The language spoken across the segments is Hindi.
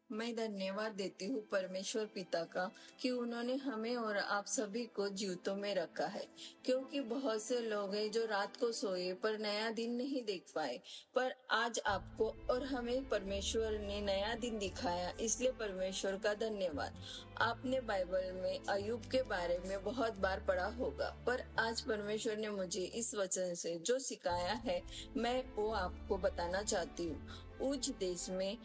मैं धन्यवाद देती हूँ परमेश्वर पिता का कि उन्होंने हमें और आप सभी को जीवितों में रखा है, क्योंकि बहुत से लोग हैं जो रात को सोए पर नया दिन नहीं देख पाए। पर आज आपको और हमें परमेश्वर ने नया दिन दिखाया, इसलिए परमेश्वर का धन्यवाद। आपने बाइबल में अय्यूब के बारे में बहुत बार पढ़ा होगा, पर आज परमेश्वर ने मुझे इस वचन से जो सिखाया है मैं वो आपको बताना चाहती हूँ। उज देश में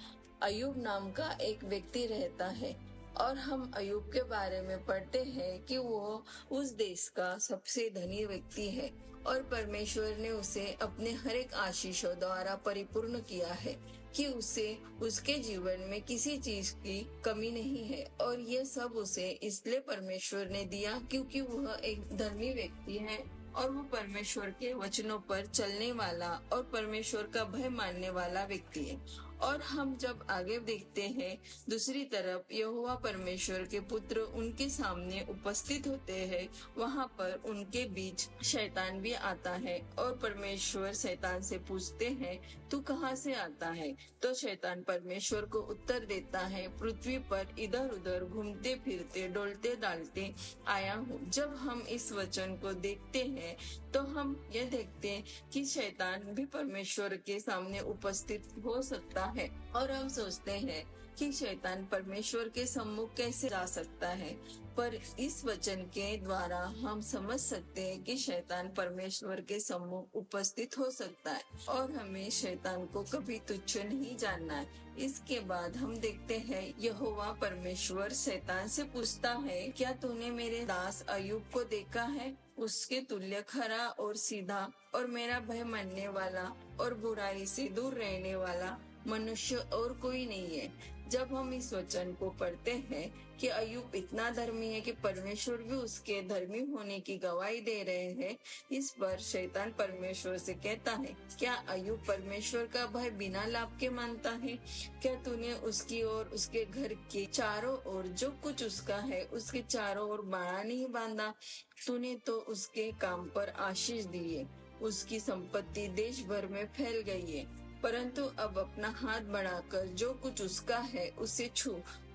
अय्यूब नाम का एक व्यक्ति रहता है और हम अय्यूब के बारे में पढ़ते हैं कि वो उस देश का सबसे धनी व्यक्ति है और परमेश्वर ने उसे अपने हर एक आशीषों द्वारा परिपूर्ण किया है कि उसे उसके जीवन में किसी चीज की कमी नहीं है। और ये सब उसे इसलिए परमेश्वर ने दिया क्योंकि वह एक धर्मी व्यक्ति है और वो परमेश्वर के वचनों पर चलने वाला और परमेश्वर का भय मानने वाला व्यक्ति है। और हम जब आगे देखते हैं, दूसरी तरफ यहोवा परमेश्वर के पुत्र उनके सामने उपस्थित होते हैं, वहाँ पर उनके बीच शैतान भी आता है और परमेश्वर शैतान से पूछते हैं, तू कहाँ से आता है? तो शैतान परमेश्वर को उत्तर देता है, पृथ्वी पर इधर उधर घूमते फिरते डोलते डालते आया हूँ। जब हम इस वचन को देखते हैं तो हम ये देखते हैं कि शैतान भी परमेश्वर के सामने उपस्थित हो सकता है और हम सोचते हैं कि शैतान परमेश्वर के सम्मुख कैसे जा सकता है। पर इस वचन के द्वारा हम समझ सकते हैं कि शैतान परमेश्वर के सम्मुख उपस्थित हो सकता है और हमें शैतान को कभी तुच्छ नहीं जानना है। इसके बाद हम देखते हैं यहोवा परमेश्वर शैतान से पूछता है, क्या तूने मेरे दास अय्यूब को देखा है? उसके तुल्य खरा और सीधा और मेरा भय मानने वाला और बुराई से दूर रहने वाला मनुष्य और कोई नहीं है। जब हम इस वचन को पढ़ते हैं कि अय्यूब इतना धर्मी है कि परमेश्वर भी उसके धर्मी होने की गवाही दे रहे हैं, इस पर शैतान परमेश्वर से कहता है, क्या अय्यूब परमेश्वर का भय बिना लाभ के मानता है? क्या तूने उसकी और उसके घर के चारों ओर जो कुछ उसका है उसके चारों ओर बाड़ा नहीं बांधा? तूने तो उसके काम पर आशीष दी है, उसकी संपत्ति देश भर में फैल गई है, परंतु अब अपना हाथ बढ़ाकर जो कुछ उसका है उसे छू,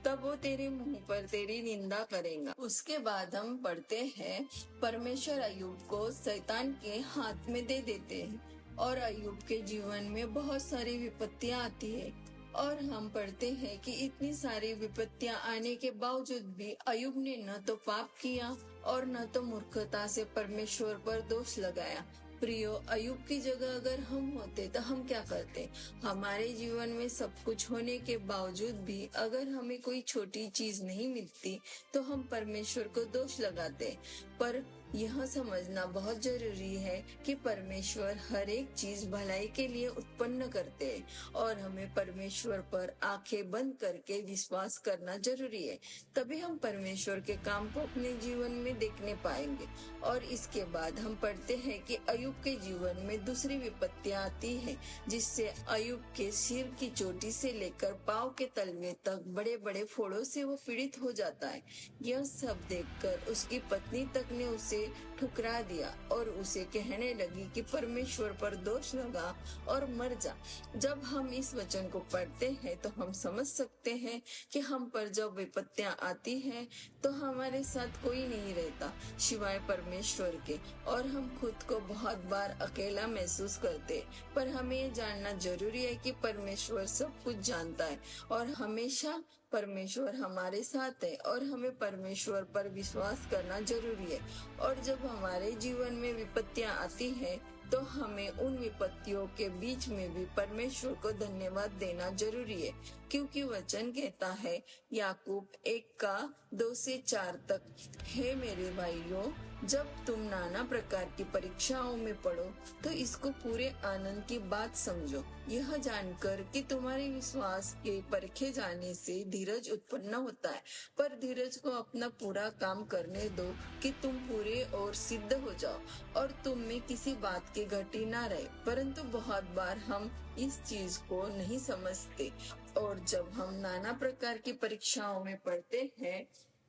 तब वो तेरे मुंह पर तेरी निंदा करेगा। उसके बाद हम पढ़ते हैं, परमेश्वर अय्यूब को शैतान के हाथ में दे देते हैं और अय्यूब के जीवन में बहुत सारी विपत्तियां आती है। और हम पढ़ते हैं कि इतनी सारी विपत्तियां आने के बावजूद भी अय्यूब ने न तो पाप किया और न तो मूर्खता से परमेश्वर पर दोष लगाया। प्रियो, अय्यूब की जगह अगर हम होते तो हम क्या करते? हमारे जीवन में सब कुछ होने के बावजूद भी अगर हमें कोई छोटी चीज नहीं मिलती तो हम परमेश्वर को दोष लगाते। पर यह समझना बहुत जरूरी है कि परमेश्वर हर एक चीज भलाई के लिए उत्पन्न करते हैं और हमें परमेश्वर पर आंखें बंद करके विश्वास करना जरूरी है। तभी हम परमेश्वर के काम को अपने जीवन में देखने पाएंगे। और इसके बाद हम पढ़ते हैं कि अय्यूब के जीवन में दूसरी विपत्तियां आती है, जिससे अय्यूब के सिर की चोटी से लेकर पांव के तलवे तक बड़े बड़े फोड़ों से वो पीड़ित हो जाता है। यह सब देखकर उसकी पत्नी तक ने उसे ठुकरा दिया और उसे कहने लगी कि परमेश्वर पर दोष लगा और मर जा। जब हम इस वचन को पढ़ते हैं तो हम समझ सकते हैं कि हम पर जब विपत्तियां आती हैं तो हमारे साथ कोई नहीं रहता सिवाय परमेश्वर के और हम खुद को बहुत बार अकेला महसूस करते। पर हमें ये जानना जरूरी है कि परमेश्वर सब कुछ जानता है और हमेशा परमेश्वर हमारे साथ है और हमें परमेश्वर पर विश्वास करना जरूरी है। और जब हमारे जीवन में विपत्तियां आती हैं तो हमें उन विपत्तियों के बीच में भी परमेश्वर को धन्यवाद देना जरूरी है, क्योंकि वचन कहता है याकूब 1:2-4 तक, हे मेरे भाइयों, जब तुम नाना प्रकार की परीक्षाओं में पड़ो तो इसको पूरे आनंद की बात समझो, यह जानकर कि तुम्हारे विश्वास के परखे जाने से धीरज उत्पन्न होता है। पर धीरज को अपना पूरा काम करने दो कि तुम पूरे और सिद्ध हो जाओ और तुम में किसी बात की घटी ना रहे। परंतु बहुत बार हम इस चीज को नहीं समझते और जब हम नाना प्रकार की परीक्षाओं में पड़ते हैं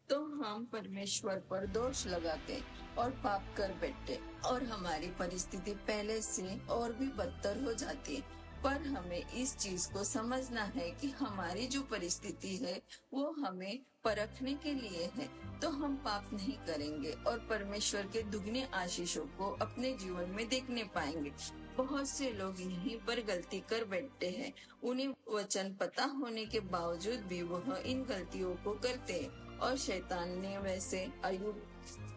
तो हम परमेश्वर पर दोष लगाते और पाप कर बैठते और हमारी परिस्थिति पहले से और भी बदतर हो जाती है। पर हमें इस चीज को समझना है कि हमारी जो परिस्थिति है वो हमें परखने के लिए है, तो हम पाप नहीं करेंगे और परमेश्वर के दुगने आशीषों को अपने जीवन में देखने पाएंगे। बहुत से लोग यहीं पर गलती कर बैठते हैं। उन्हें वचन पता होने के बावजूद भी वह इन गलतियों को करते हैं और शैतान ने वैसे अय्यूब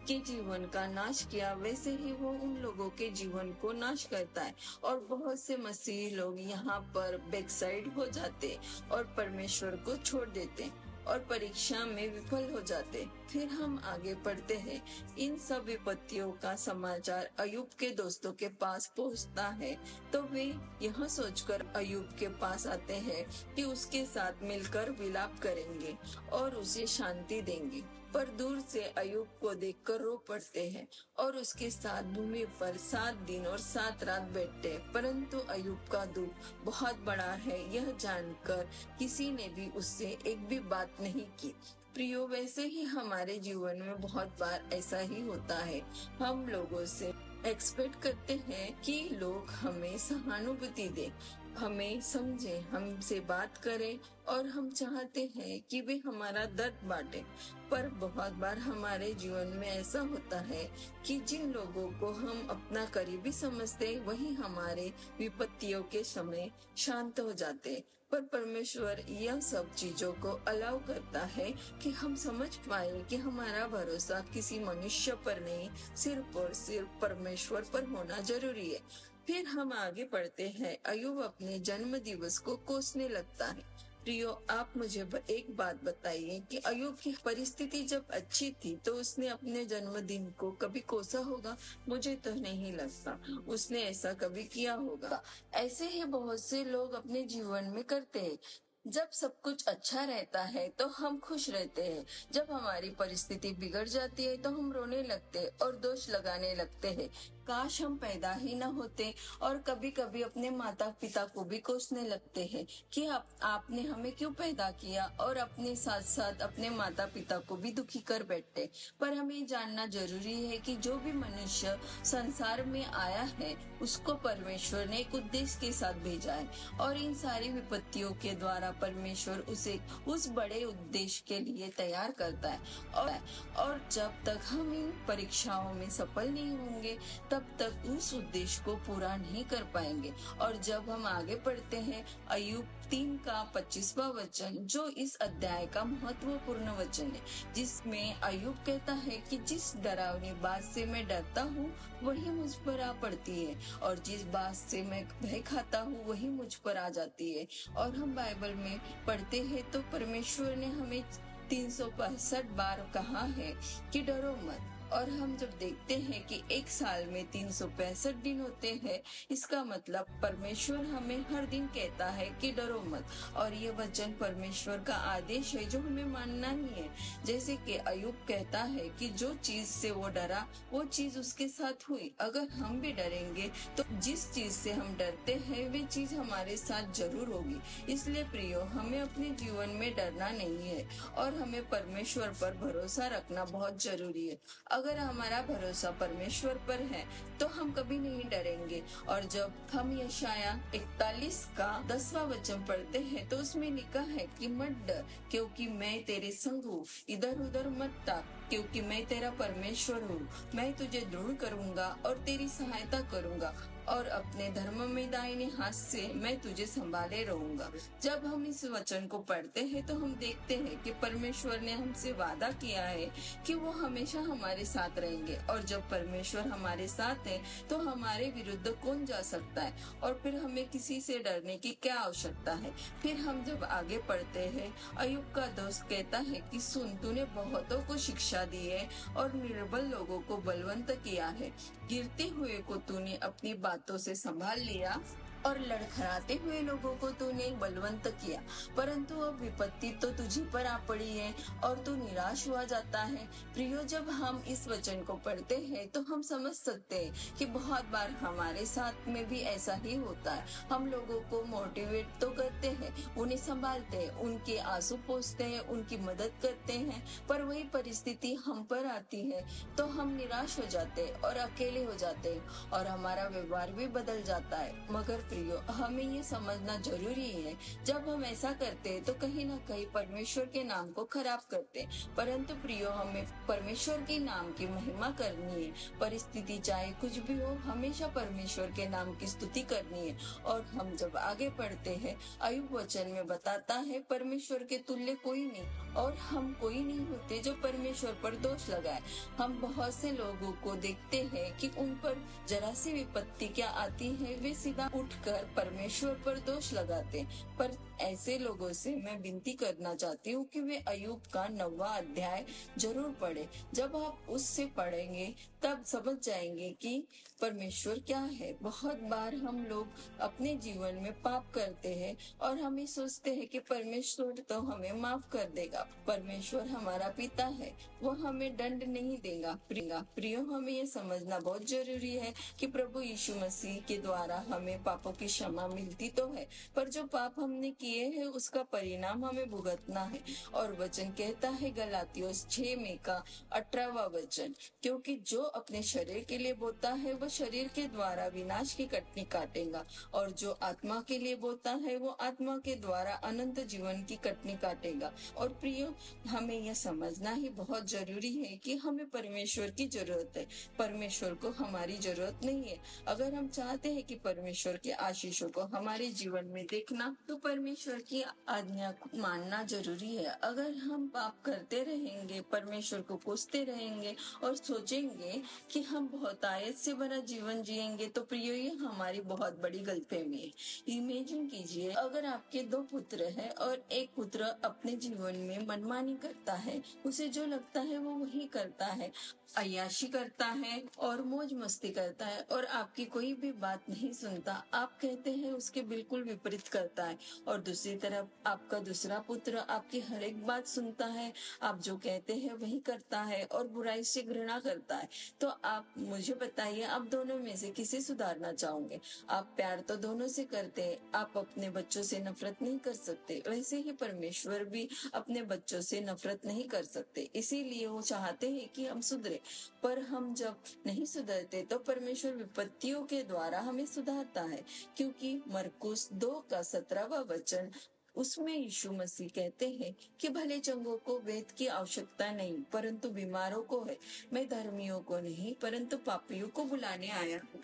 के जीवन का नाश किया, वैसे ही वो उन लोगों के जीवन को नाश करता है। और बहुत से मसीही लोग यहाँ पर बैकसाइड हो जाते और परमेश्वर को छोड़ देते और परीक्षा में विफल हो जाते। फिर हम आगे पढ़ते हैं। इन सब विपत्तियों का समाचार अय्यूब के दोस्तों के पास पहुंचता है, तो वे यह सोचकर अय्यूब के पास आते हैं कि उसके साथ मिलकर विलाप करेंगे और उसे शांति देंगे। पर दूर से अय्यूब को देखकर रो पड़ते हैं और उसके साथ भूमि पर 7 दिन और 7 रात बैठते हैं। परंतु अय्यूब का दुख बहुत बड़ा है, यह जानकर किसी ने भी उससे एक भी बात नहीं की। प्रियो, वैसे ही हमारे जीवन में बहुत बार ऐसा ही होता है। हम लोगों से एक्सपेक्ट करते हैं कि लोग हमें सहानुभूति दें, हमें समझे, हमसे बात करें और हम चाहते हैं कि वे हमारा दर्द बांटे। पर बहुत बार हमारे जीवन में ऐसा होता है कि जिन लोगों को हम अपना करीबी समझते वही हमारे विपत्तियों के समय शांत हो जाते। पर परमेश्वर यह सब चीजों को अलाउ करता है कि हम समझ पाए कि हमारा भरोसा किसी मनुष्य पर नहीं, सिर्फ और सिर्फ परमेश्वर पर होना जरूरी है। फिर हम आगे पढ़ते हैं। अय्यूब अपने जन्म दिवस को कोसने लगता है। प्रियो, आप मुझे एक बात बताइए कि अय्यूब की परिस्थिति जब अच्छी थी तो उसने अपने जन्मदिन को कभी कोसा होगा? मुझे तो नहीं लगता उसने ऐसा कभी किया होगा। ऐसे ही बहुत से लोग अपने जीवन में करते हैं। जब सब कुछ अच्छा रहता है तो हम खुश रहते हैं, जब हमारी परिस्थिति बिगड़ जाती है तो हम रोने लगते हैं और दोष लगाने लगते हैं, काश हम पैदा ही न होते। और कभी कभी अपने माता पिता को भी कोसने लगते हैं कि आपने हमें क्यों पैदा किया, और अपने साथ साथ अपने माता पिता को भी दुखी कर बैठते। पर हमें जानना जरूरी है कि जो भी मनुष्य संसार में आया है उसको परमेश्वर ने एक उद्देश्य के साथ भेजा है और इन सारी विपत्तियों के द्वारा परमेश्वर उसे उस बड़े उद्देश्य के लिए तैयार करता है। और जब तक हम इन परीक्षाओं में सफल नहीं होंगे तब तक उस उद्देश्य को पूरा नहीं कर पाएंगे। और जब हम आगे पढ़ते हैं अय्यूब 3 का 25वां वचन, जो इस अध्याय का महत्वपूर्ण वचन है, जिसमें अय्यूब कहता है कि जिस डरावनी बात से मैं डरता हूँ वही मुझ पर आ पड़ती है और जिस बात से मैं भय खाता हूँ वही मुझ पर आ जाती है। और हम बाइबल में पढ़ते हैं तो परमेश्वर ने हमें 365 बार कहा है कि डरो मत। और हम जब देखते हैं कि एक साल में 365 दिन होते हैं, इसका मतलब परमेश्वर हमें हर दिन कहता है कि डरो मत। और ये वचन परमेश्वर का आदेश है जो हमें मानना ही है। जैसे कि अय्यूब कहता है कि जो चीज से वो डरा वो चीज उसके साथ हुई। अगर हम भी डरेंगे तो जिस चीज से हम डरते हैं वे चीज हमारे साथ जरूर होगी। इसलिए प्रियो, हमें अपने जीवन में डरना नहीं है और हमें परमेश्वर पर भरोसा रखना बहुत जरूरी है। अगर हमारा भरोसा परमेश्वर पर है तो हम कभी नहीं डरेंगे। और जब हम यशाया 41 का 10वां वचन पढ़ते हैं तो उसमें लिखा है कि मत डर, क्योंकि मैं तेरे संग हूँ, इधर उधर मत ताक, क्योंकि मैं तेरा परमेश्वर हूँ। मैं तुझे दृढ़ करूंगा और तेरी सहायता करूंगा और अपने धर्म में दाहिने हाथ से मैं तुझे संभाले रहूंगा। जब हम इस वचन को पढ़ते हैं तो हम देखते हैं कि परमेश्वर ने हमसे वादा किया है कि वो हमेशा हमारे साथ रहेंगे। और जब परमेश्वर हमारे साथ है तो हमारे विरुद्ध कौन जा सकता है, और फिर हमें किसी से डरने की क्या आवश्यकता है। फिर हम जब आगे पढ़ते हैं, अय्यूब का दोस्त कहता है कि सुन, तूने बहुतों को शिक्षा दी है और निर्बल लोगों को बलवंत किया है, गिरते हुए को तूने अपनी बातों से संभाल लिया और लड़खड़ाते हुए लोगों को तूने बलवंत किया। परंतु अब विपत्ति तो तुझी पर आ पड़ी है और तू निराश हुआ जाता है। प्रियो, जब हम इस वचन को पढ़ते हैं तो हम समझ सकते हैं कि बहुत बार हमारे साथ में भी ऐसा ही होता है। हम लोगों को मोटिवेट तो करते हैं, उन्हें संभालते हैं, उनके आंसू पोंछते हैं, उनकी मदद करते हैं, पर वही परिस्थिति हम पर आती है तो हम निराश हो जाते हैं और अकेले हो जाते हैं और हमारा व्यवहार भी बदल जाता है। मगर प्रियो, हमें ये समझना जरूरी है, जब हम ऐसा करते हैं तो कहीं ना कहीं परमेश्वर के नाम को खराब करते हैं। परंतु प्रियो, हमें परमेश्वर के नाम की महिमा करनी है। परिस्थिति चाहे कुछ भी हो, हमेशा परमेश्वर के नाम की स्तुति करनी है। और हम जब आगे बढ़ते हैं, अय्यूब वचन में बताता है, परमेश्वर के तुल्य कोई नहीं और हम कोई नहीं होते जो परमेश्वर पर दोष लगाए। हम बहुत से लोगों को देखते हैं कि उन पर जरा सी विपत्ति क्या आती है, वे सीधा उठकर परमेश्वर पर दोष लगाते। पर ऐसे लोगों से मैं विनती करना चाहती हूँ कि वे अय्यूब का 9वां अध्याय जरूर पढ़े। जब आप उससे पढ़ेंगे तब समझ जाएंगे कि परमेश्वर क्या है। बहुत बार हम लोग अपने जीवन में पाप करते हैं और हम ये सोचते हैं कि परमेश्वर तो हमें माफ कर देगा। परमेश्वर हमारा पिता है, वो हमें दंड नहीं देगा। प्रियो, हमें ये समझना बहुत जरूरी है कि प्रभु यीशु मसीह के द्वारा हमें पापों की क्षमा मिलती तो है, पर जो पाप हमने किए हैं उसका परिणाम हमें भुगतना है। और वचन कहता है गलातियों 6 में का 18वां वचन, क्योंकि जो अपने शरीर के लिए बोता है वह शरीर के द्वारा विनाश की कटनी काटेगा, और जो आत्मा के लिए बोता है वो आत्मा के द्वारा अनंत जीवन की कटनी काटेगा। और प्रियो, हमें यह समझना ही बहुत जरूरी है कि हमें परमेश्वर की जरूरत है, परमेश्वर को हमारी जरूरत नहीं है। अगर हम चाहते हैं कि परमेश्वर के आशीषों को हमारे जीवन में देखना, तो परमेश्वर की आज्ञा को मानना जरूरी है। अगर हम पाप करते रहेंगे, परमेश्वर को कोसते रहेंगे और सोचेंगे कि हम बहुत आयत से भरा जीवन जिएंगे, तो प्रियो, ये हमारी बहुत बड़ी गलतफहमी है। इमेजिन कीजिए, अगर आपके 2 पुत्र हैं और एक पुत्र अपने जीवन में मनमानी करता है, उसे जो लगता है वो वही करता है, अय्याशी करता है और मौज मस्ती करता है और आपकी कोई भी बात नहीं सुनता। आप कहते हैं उसके बिल्कुल विपरीत करता है। और दूसरी तरफ आपका दूसरा पुत्र आपकी हर एक बात सुनता है, आप जो कहते हैं वही करता है और बुराई से घृणा करता है। तो आप मुझे बताइए, आप दोनों में से किसे सुधारना चाहोगे? आप प्यार तो दोनों से करते हैं, आप अपने बच्चों से नफरत नहीं कर सकते। वैसे ही परमेश्वर भी अपने बच्चों से नफरत नहीं कर सकते, इसीलिए वो चाहते हैं कि हम सुधरे। पर हम जब नहीं सुधरते तो परमेश्वर विपत्तियों के द्वारा हमें सुधारता है, क्योंकि मरकुस 2 का 17वां वचन, उसमें यीशु मसीह कहते हैं कि भले चंगों को वेद की आवश्यकता नहीं, परंतु बीमारों को है। मैं धर्मियों को नहीं परंतु पापियों को बुलाने आया हूँ।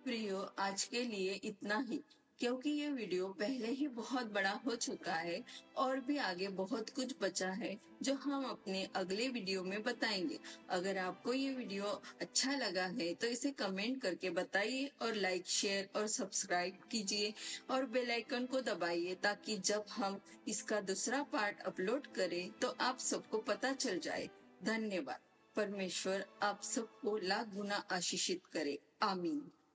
प्रियो, आज के लिए इतना ही, क्योंकि ये वीडियो पहले ही बहुत बड़ा हो चुका है और भी आगे बहुत कुछ बचा है जो हम अपने अगले वीडियो में बताएंगे। अगर आपको ये वीडियो अच्छा लगा है तो इसे कमेंट करके बताइए और लाइक, शेयर और सब्सक्राइब कीजिए और बेल आइकन को दबाइए, ताकि जब हम इसका दूसरा पार्ट अपलोड करें तो आप सबको पता चल जाए। धन्यवाद। परमेश्वर आप सबको लाख गुना आशीषित करे। आमीन।